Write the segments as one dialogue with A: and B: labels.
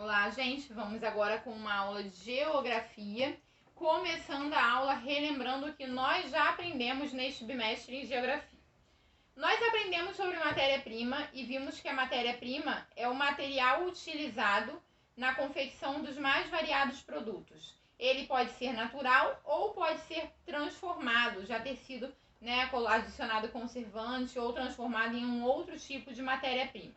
A: Olá, gente! Vamos agora com uma aula de geografia, começando a aula relembrando o que nós já aprendemos neste bimestre em geografia. Nós aprendemos sobre matéria-prima e vimos que a matéria-prima é o material utilizado na confecção dos mais variados produtos. Ele pode ser natural ou pode ser transformado, já ter sido adicionado conservante ou transformado em um outro tipo de matéria-prima.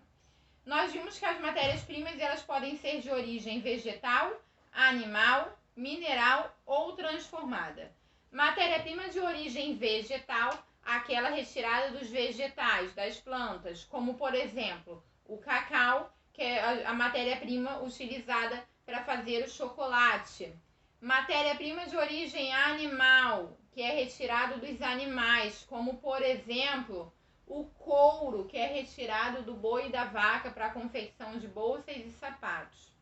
A: Nós vimos que as matérias-primas elas podem ser de origem vegetal, animal, mineral ou transformada. Matéria-prima de origem vegetal, aquela retirada dos vegetais, das plantas, como por exemplo o cacau, que é a matéria-prima utilizada para fazer o chocolate. Matéria-prima de origem animal, que é retirado dos animais, como por exemplo o couro, que é retirado do boi e da vaca para a confecção de bolsas e sapatos.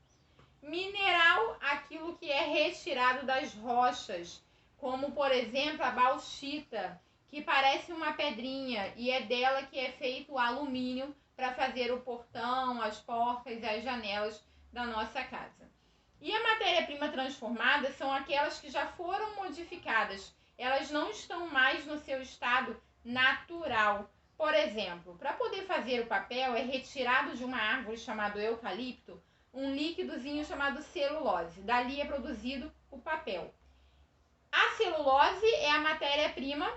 A: Mineral, aquilo que é retirado das rochas, como por exemplo a bauxita, que parece uma pedrinha e é dela que é feito o alumínio para fazer o portão, as portas e as janelas da nossa casa. E a matéria-prima transformada são aquelas que já foram modificadas, elas não estão mais no seu estado natural. Por exemplo, para poder fazer o papel é retirado de uma árvore chamada eucalipto um líquidozinho chamado celulose. Dali é produzido o papel. A celulose é a matéria-prima,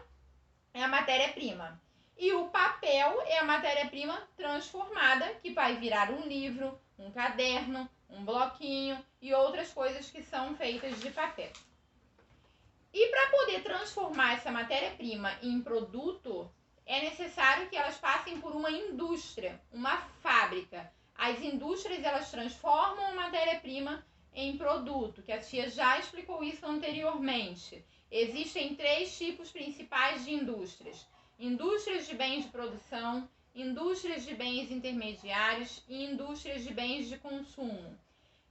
A: e o papel é a matéria-prima transformada, que vai virar um livro, um caderno, um bloquinho e outras coisas que são feitas de papel. E para poder transformar essa matéria-prima em produto, é necessário que elas passem por uma indústria, uma fábrica. As indústrias elas transformam a matéria-prima em produto, que a tia já explicou isso anteriormente. Existem 3 tipos principais de indústrias: indústrias de bens de produção, indústrias de bens intermediários e indústrias de bens de consumo.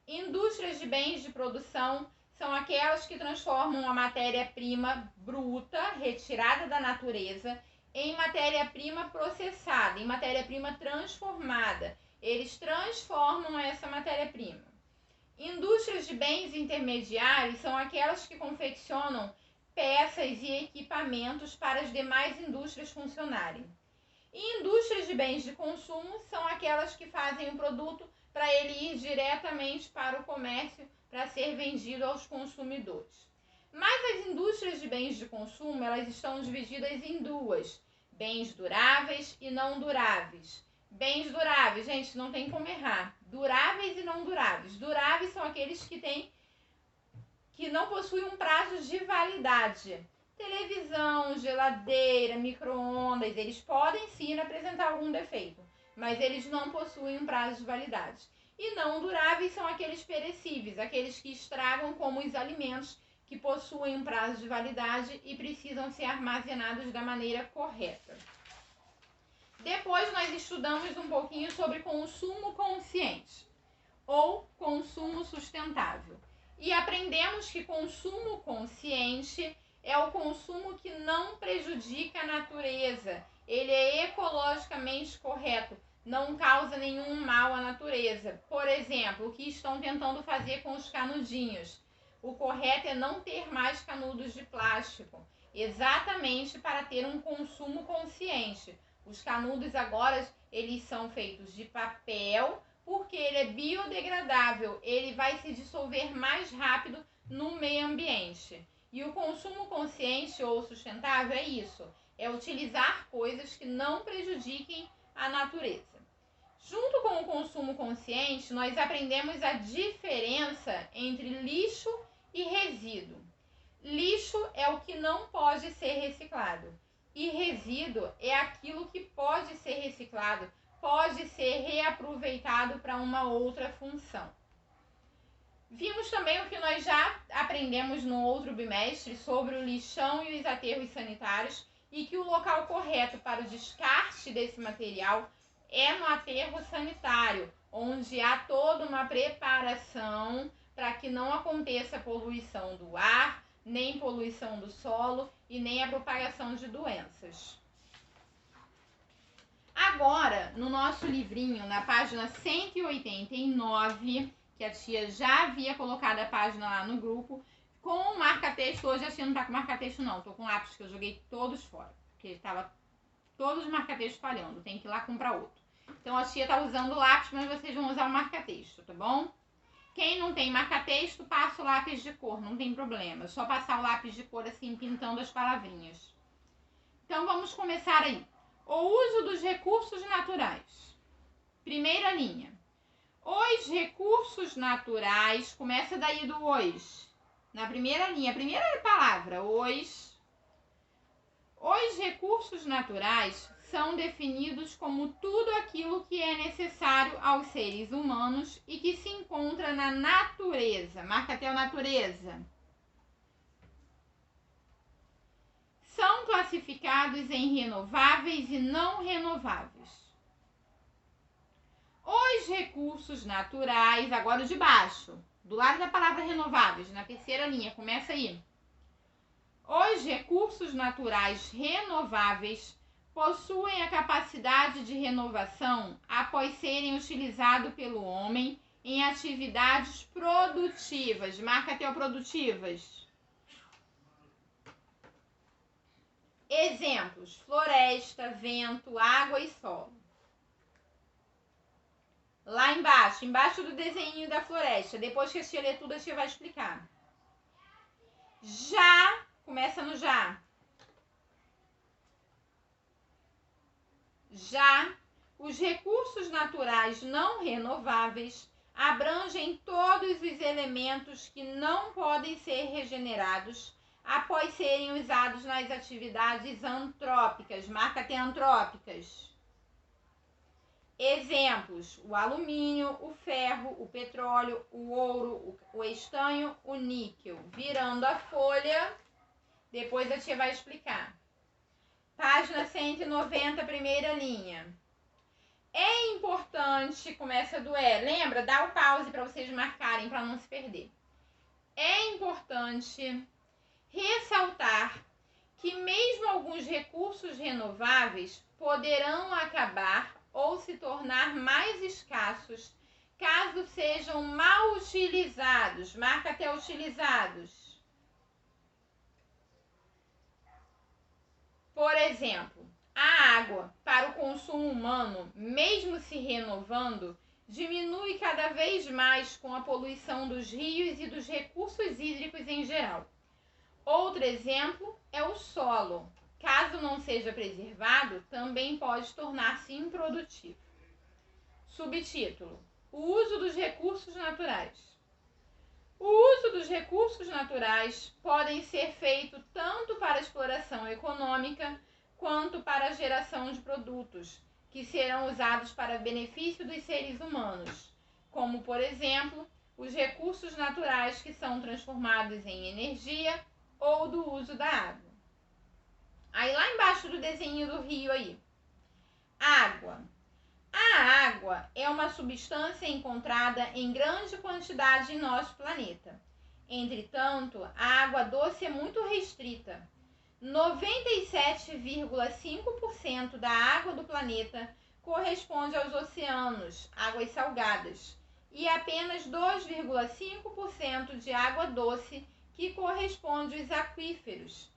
A: Indústrias de bens de produção são aquelas que transformam a matéria-prima bruta, retirada da natureza, em matéria-prima processada, em matéria-prima transformada. Eles transformam essa matéria-prima. Indústrias de bens intermediários são aquelas que confeccionam peças e equipamentos para as demais indústrias funcionarem. E indústrias de bens de consumo são aquelas que fazem o produto para ele ir diretamente para o comércio para ser vendido aos consumidores. Mas as indústrias de bens de consumo, elas estão divididas em 2: bens duráveis e não duráveis. Bens duráveis, gente, não tem como errar. Duráveis e não duráveis. Duráveis são aqueles que não possuem um prazo de validade. Televisão, geladeira, micro-ondas, eles podem sim apresentar algum defeito, mas eles não possuem um prazo de validade. E não duráveis são aqueles perecíveis, aqueles que estragam, como os alimentos que possuem um prazo de validade e precisam ser armazenados da maneira correta. Depois nós estudamos um pouquinho sobre consumo consciente ou consumo sustentável. E aprendemos que consumo consciente é o consumo que não prejudica a natureza. Ele é ecologicamente correto, não causa nenhum mal à natureza. Por exemplo, o que estão tentando fazer com os canudinhos. O correto é não ter mais canudos de plástico, exatamente para ter um consumo consciente. Os canudos agora, eles são feitos de papel, porque ele é biodegradável, ele vai se dissolver mais rápido no meio ambiente. E o consumo consciente ou sustentável é isso, é utilizar coisas que não prejudiquem a natureza. Junto com o consumo consciente, nós aprendemos a diferença entre lixo e resíduo. Lixo é o que não pode ser reciclado e resíduo é aquilo que pode ser reciclado, pode ser reaproveitado para uma outra função. Vimos também o que nós já aprendemos no outro bimestre sobre o lixão e os aterros sanitários e que o local correto para o descarte desse material é no aterro sanitário, onde há toda uma preparação para que não aconteça poluição do ar, nem poluição do solo e nem a propagação de doenças. Agora, no nosso livrinho, na página 189, que a tia já havia colocado a página lá no grupo com marca-texto. Hoje a tia não tá com marca-texto não, tô com lápis que eu joguei todos fora, porque tava todos os marca-textos falhando, tem que ir lá comprar outro. Então a tia tá usando o lápis, mas vocês vão usar o marca-texto, tá bom? Quem não tem marca-texto, passa o lápis de cor, não tem problema. É só passar o lápis de cor assim, pintando as palavrinhas. Então vamos começar aí. O uso dos recursos naturais. Primeira linha. Os recursos naturais, começa daí do os. Na primeira linha, a primeira palavra, os recursos naturais são definidos como tudo aquilo que é necessário aos seres humanos e que se encontra na natureza. Marca até a natureza. São classificados em renováveis e não renováveis. Os recursos naturais, agora o de baixo, do lado da palavra renováveis, na terceira linha, começa aí. Os recursos naturais renováveis possuem a capacidade de renovação após serem utilizados pelo homem em atividades produtivas. Marca até o produtivas. Exemplos: floresta, vento, água e solo. Lá embaixo do desenho da floresta. Depois que a tia ler tudo, a tia vai explicar. Já, começa no já. Já os recursos naturais não renováveis abrangem todos os elementos que não podem ser regenerados após serem usados nas atividades antrópicas. Marca até antrópicas. Exemplos: o alumínio, o ferro, o petróleo, o ouro, o estanho, o níquel. Virando a folha, depois a tia vai explicar. Página 190, primeira linha. É importante, começa do lembra? Dá o pause para vocês marcarem, para não se perder. É importante ressaltar que mesmo alguns recursos renováveis poderão acabar ou se tornar mais escassos caso sejam mal utilizados. Marca até utilizados. Por exemplo, a água para o consumo humano, mesmo se renovando, diminui cada vez mais com a poluição dos rios e dos recursos hídricos em geral. Outro exemplo é o solo. Caso não seja preservado, também pode tornar-se improdutivo. Subtítulo: o uso dos recursos naturais. O uso dos recursos naturais podem ser feito tanto para exploração econômica quanto para a geração de produtos que serão usados para benefício dos seres humanos, como, por exemplo, os recursos naturais que são transformados em energia ou do uso da água. Aí lá embaixo do desenho do rio aí. Água. A água é uma substância encontrada em grande quantidade em nosso planeta. Entretanto, a água doce é muito restrita. 97,5% da água do planeta corresponde aos oceanos, águas salgadas, e apenas 2,5% de água doce que corresponde aos aquíferos,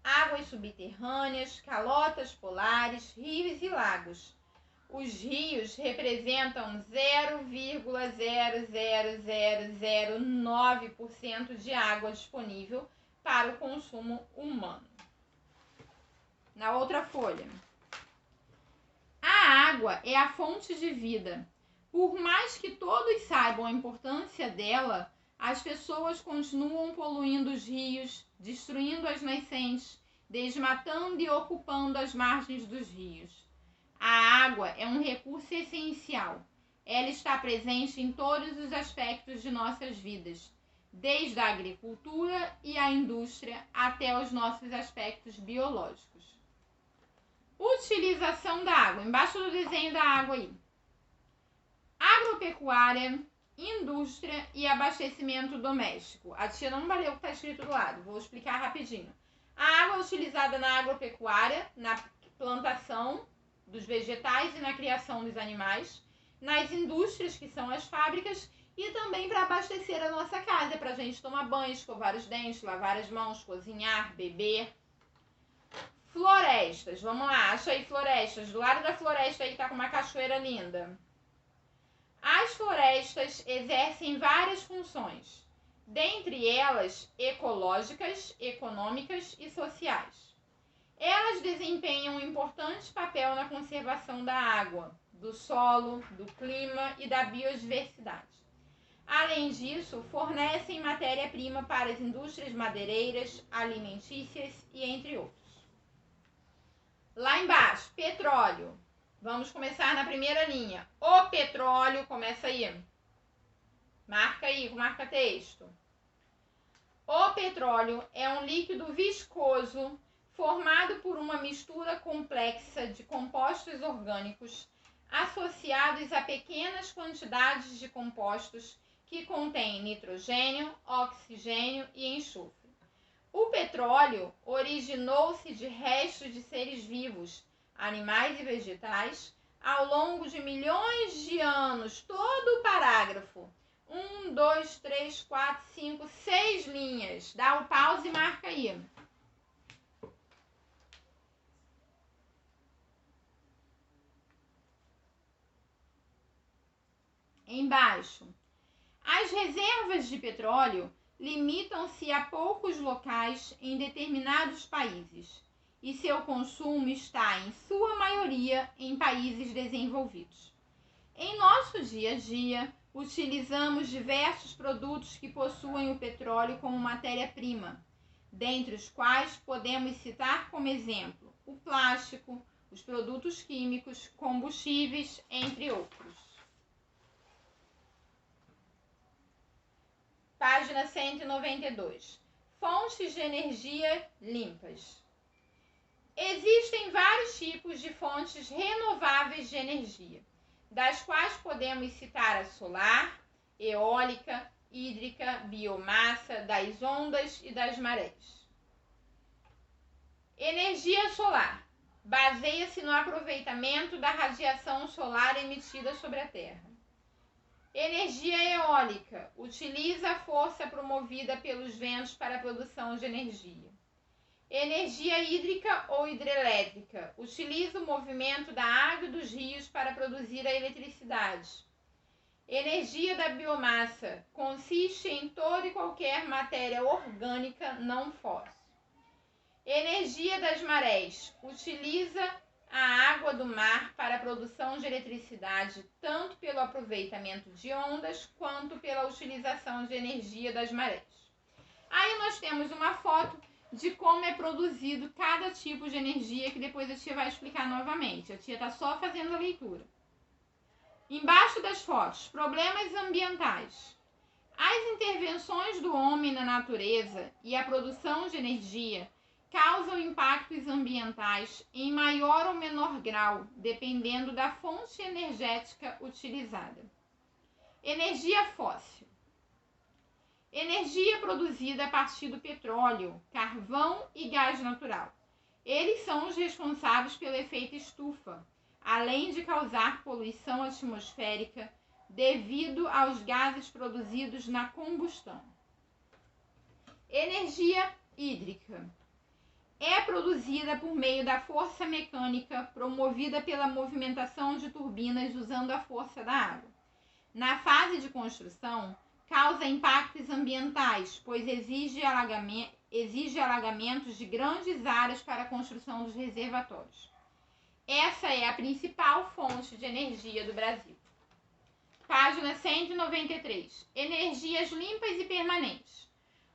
A: águas subterrâneas, calotas polares, rios e lagos. Os rios representam 0,00009% de água disponível para o consumo humano. Na outra folha. A água é a fonte de vida. Por mais que todos saibam a importância dela, as pessoas continuam poluindo os rios, destruindo as nascentes, desmatando e ocupando as margens dos rios. A água é um recurso essencial. Ela está presente em todos os aspectos de nossas vidas, desde a agricultura e a indústria até os nossos aspectos biológicos. Utilização da água. Embaixo do desenho da água aí. Agropecuária, indústria e abastecimento doméstico. A tia não vai ler o que está escrito do lado, vou explicar rapidinho. A água é utilizada na agropecuária, na plantação dos vegetais e na criação dos animais, nas indústrias, que são as fábricas, e também para abastecer a nossa casa, para a gente tomar banho, escovar os dentes, lavar as mãos, cozinhar, beber. Florestas, vamos lá, acha aí florestas. Do lado da floresta aí tá com uma cachoeira linda. As florestas exercem várias funções, dentre elas ecológicas, econômicas e sociais. Elas desempenham um importante papel na conservação da água, do solo, do clima e da biodiversidade. Além disso, fornecem matéria-prima para as indústrias madeireiras, alimentícias e entre outros. Lá embaixo, petróleo. Vamos começar na primeira linha. O petróleo, começa aí. Marca aí, marca texto. O petróleo é um líquido viscoso formado por uma mistura complexa de compostos orgânicos associados a pequenas quantidades de compostos que contêm nitrogênio, oxigênio e enxofre. O petróleo originou-se de restos de seres vivos, animais e vegetais, ao longo de milhões de anos. Todo o parágrafo. 1, 2, 3, 4, 5, 6 linhas. Dá o pause e marca aí. Embaixo. As reservas de petróleo limitam-se a poucos locais em determinados países e seu consumo está, em sua maioria, em países desenvolvidos. Em nosso dia a dia, utilizamos diversos produtos que possuem o petróleo como matéria-prima, dentre os quais podemos citar como exemplo o plástico, os produtos químicos, combustíveis, entre outros. Página 192. Fontes de energia limpas. Existem vários tipos de fontes renováveis de energia, das quais podemos citar a solar, eólica, hídrica, biomassa, das ondas e das marés. Energia solar. Baseia-se no aproveitamento da radiação solar emitida sobre a Terra. Energia eólica. Utiliza a força promovida pelos ventos para a produção de energia. Energia hídrica ou hidrelétrica. Utiliza o movimento da água e dos rios para produzir a eletricidade. Energia da biomassa. Consiste em toda e qualquer matéria orgânica não fóssil. Energia das marés. Utiliza a água do mar para a produção de eletricidade, tanto pelo aproveitamento de ondas, quanto pela utilização de energia das marés. Aí nós temos uma foto de como é produzido cada tipo de energia, que depois a tia vai explicar novamente. A tia está só fazendo a leitura. Embaixo das fotos, problemas ambientais. As intervenções do homem na natureza e a produção de energia causam impactos ambientais em maior ou menor grau, dependendo da fonte energética utilizada. Energia fóssil. Energia produzida a partir do petróleo, carvão e gás natural. Eles são os responsáveis pelo efeito estufa, além de causar poluição atmosférica devido aos gases produzidos na combustão. Energia hídrica. É produzida por meio da força mecânica promovida pela movimentação de turbinas usando a força da água. Na fase de construção, causa impactos ambientais, pois exige alagamentos de grandes áreas para a construção dos reservatórios. Essa é a principal fonte de energia do Brasil. Página 193. Energias limpas e permanentes.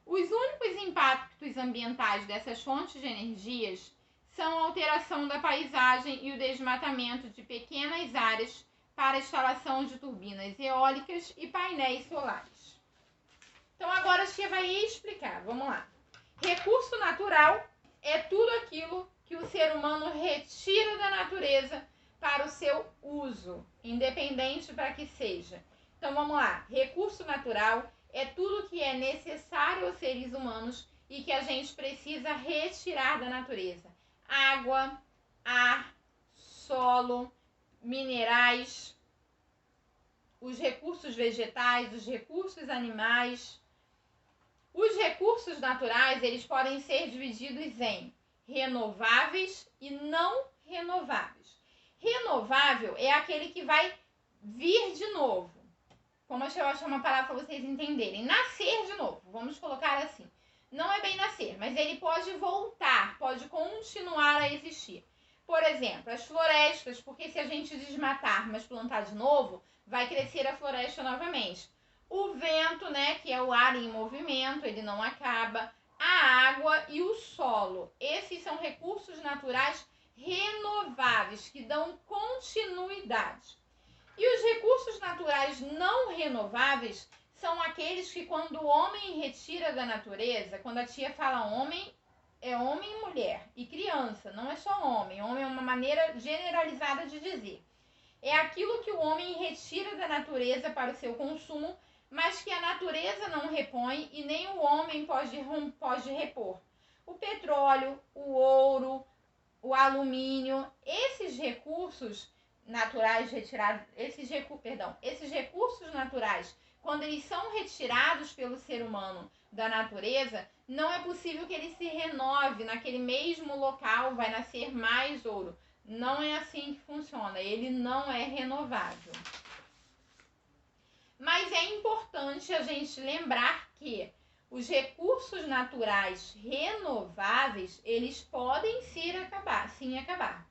A: Os únicos impactos ambientais dessas fontes de energias são a alteração da paisagem e o desmatamento de pequenas áreas para a instalação de turbinas eólicas e painéis solares. Então agora a tia vai explicar, vamos lá. Recurso natural é tudo aquilo que o ser humano retira da natureza para o seu uso, independente para que seja. Então vamos lá, recurso natural é tudo que é necessário aos seres humanos e que a gente precisa retirar da natureza. Água, ar, solo, minerais, os recursos vegetais, os recursos animais. Os recursos naturais, eles podem ser divididos em renováveis e não renováveis. Renovável é aquele que vai vir de novo. Como eu acho uma palavra para vocês entenderem. Nascer de novo, vamos colocar assim. Não é bem nascer, mas ele pode voltar, pode continuar a existir. Por exemplo, as florestas, porque se a gente desmatar, mas plantar de novo, vai crescer a floresta novamente. O vento, né, que é o ar em movimento, ele não acaba. A água e o solo. Esses são recursos naturais renováveis, que dão continuidade. E os recursos naturais não renováveis são aqueles que, quando o homem retira da natureza, quando a tia fala homem, é homem e mulher, e criança, não é só homem. Homem é uma maneira generalizada de dizer. É aquilo que o homem retira da natureza para o seu consumo, mas que a natureza não repõe e nem o homem pode repor. O petróleo, o ouro, o alumínio, esses recursos naturais retirados, esses recursos naturais, quando eles são retirados pelo ser humano da natureza, não é possível que ele se renove naquele mesmo local, vai nascer mais ouro. Não é assim que funciona, ele não é renovável. Mas é importante a gente lembrar que os recursos naturais renováveis, eles podem sim acabar.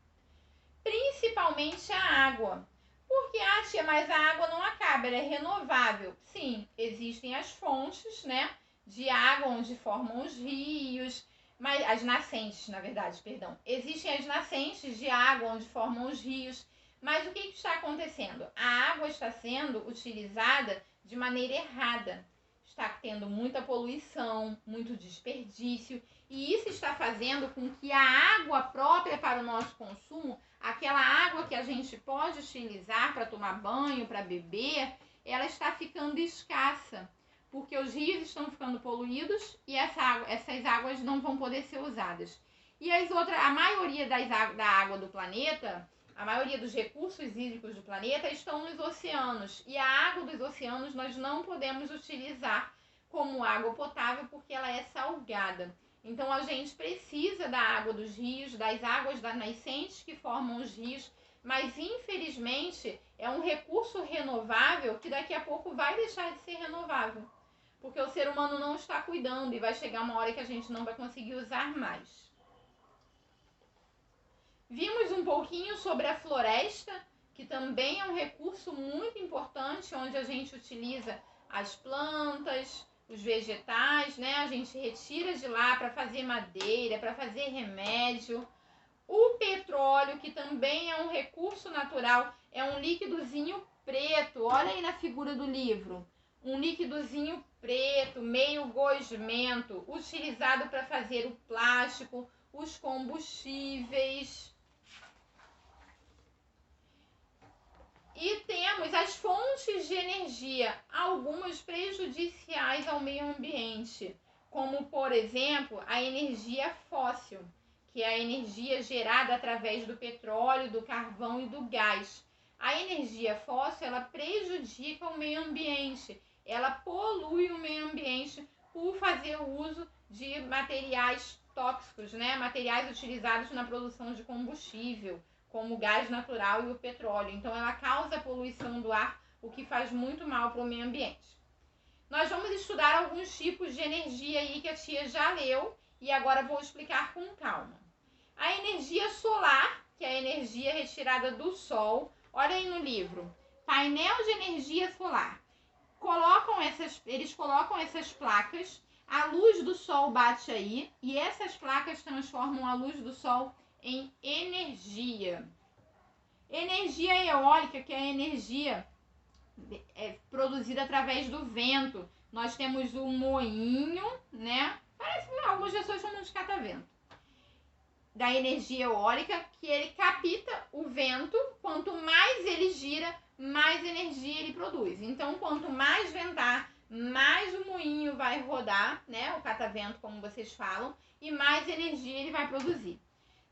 A: Principalmente a água. Porque, tia, mas a água não acaba, ela é renovável. Sim, existem as fontes, né, de água onde formam os rios, mas as nascentes, na verdade, perdão. Existem as nascentes de água onde formam os rios. Mas o que está acontecendo? A água está sendo utilizada de maneira errada. Está tendo muita poluição, muito desperdício. E isso está fazendo com que a água própria para o nosso consumo, aquela água que a gente pode utilizar para tomar banho, para beber, ela está ficando escassa. Porque os rios estão ficando poluídos e essas águas não vão poder ser usadas. E a maioria da água do planeta, a maioria dos recursos hídricos do planeta estão nos oceanos. E a água dos oceanos nós não podemos utilizar como água potável porque ela é salgada. Então a gente precisa da água dos rios, das águas das nascentes que formam os rios, mas infelizmente é um recurso renovável que daqui a pouco vai deixar de ser renovável. Porque o ser humano não está cuidando e vai chegar uma hora que a gente não vai conseguir usar mais. Vimos um pouquinho sobre a floresta, que também é um recurso muito importante, onde a gente utiliza as plantas, os vegetais, né? A gente retira de lá para fazer madeira, para fazer remédio. O petróleo, que também é um recurso natural, é um líquidozinho preto. Olha aí na figura do livro. Um líquidozinho preto, meio gosmento, utilizado para fazer o plástico, os combustíveis. E temos as fontes de energia, algumas prejudiciais ao meio ambiente, como, por exemplo, a energia fóssil, que é a energia gerada através do petróleo, do carvão e do gás. A energia fóssil, ela prejudica o meio ambiente, ela polui o meio ambiente por fazer o uso de materiais tóxicos, né? Materiais utilizados na produção de combustível, como o gás natural e o petróleo. Então, ela causa poluição do ar, o que faz muito mal para o meio ambiente. Nós vamos estudar alguns tipos de energia aí que a tia já leu e agora vou explicar com calma. A energia solar, que é a energia retirada do sol. Olha aí no livro, painel de energia solar. Eles colocam essas placas, a luz do sol bate aí e essas placas transformam a luz do sol em energia. Energia eólica, que é a energia produzida através do vento. Nós temos o moinho, né? Parece que algumas pessoas chamam de catavento. Da energia eólica, que ele capta o vento. Quanto mais ele gira, mais energia ele produz. Então, quanto mais ventar, mais o moinho vai rodar, né? O catavento, como vocês falam, e mais energia ele vai produzir.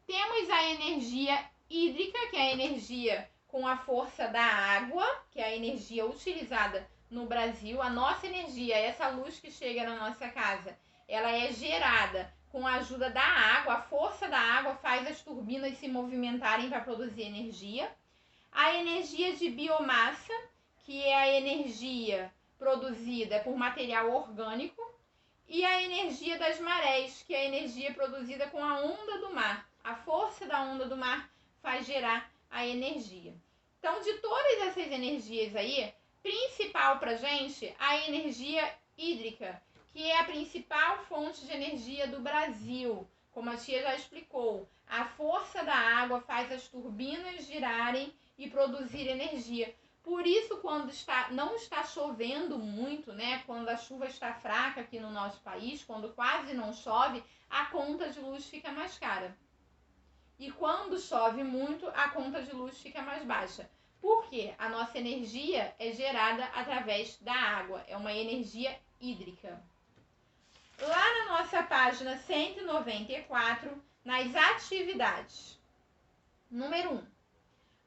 A: Temos a energia hídrica, que é a energia com a força da água, que é a energia utilizada no Brasil. A nossa energia, essa luz que chega na nossa casa, ela é gerada com a ajuda da água. A força da água faz as turbinas se movimentarem para produzir energia. A energia de biomassa, que é a energia produzida por material orgânico. E a energia das marés, que é a energia produzida com a onda do mar. A força da onda do mar faz gerar a energia. Então, de todas essas energias aí, principal pra gente, a energia hídrica, que é a principal fonte de energia do Brasil. Como a tia já explicou, a força da água faz as turbinas girarem e produzir energia. Por isso, quando não está chovendo muito, né, quando a chuva está fraca aqui no nosso país, quando quase não chove, a conta de luz fica mais cara. E quando chove muito, a conta de luz fica mais baixa. Por quê? A nossa energia é gerada através da água, é uma energia hídrica. Lá na nossa página 194, nas atividades. Número 1.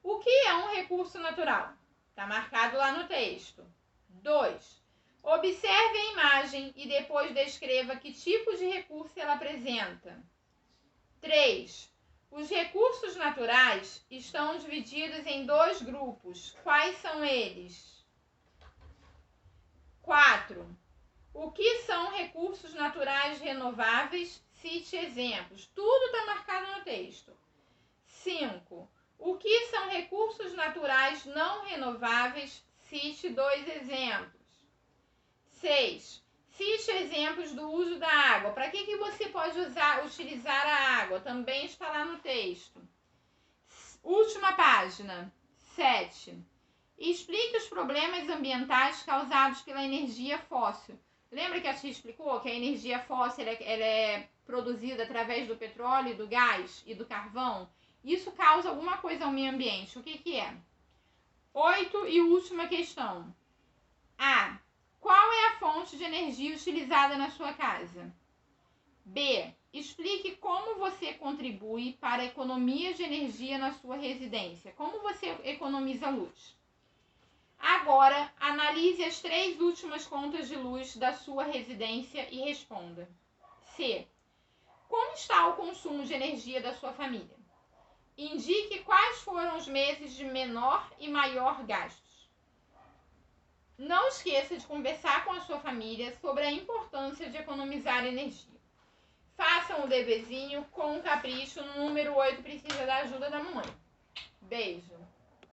A: O que é um recurso natural? Está marcado lá no texto. 2. Observe a imagem e depois descreva que tipo de recurso ela apresenta. 3. Os recursos naturais estão divididos em 2 grupos. Quais são eles? 4. O que são recursos naturais renováveis? Cite exemplos. Tudo está marcado no texto. 5. O que são recursos naturais não renováveis? Cite 2 exemplos. 6. Cite exemplos do uso da água. Para que você pode utilizar a água? Também está lá no texto. Última página. 7. Explique os problemas ambientais causados pela energia fóssil. Lembra que a tia explicou que a energia fóssil ela é produzida através do petróleo, do gás e do carvão? Isso causa alguma coisa ao meio ambiente. O que é? 8 e última questão. A. Qual é a fonte de energia utilizada na sua casa? B. Explique como você contribui para a economia de energia na sua residência. Como você economiza luz? Agora, analise as 3 últimas contas de luz da sua residência e responda. C. Como está o consumo de energia da sua família? Indique quais foram os meses de menor e maior gastos. Não esqueça de conversar com a sua família sobre a importância de economizar energia. Façam o deverzinho com capricho. No número 8 precisa da ajuda da mamãe. Beijo!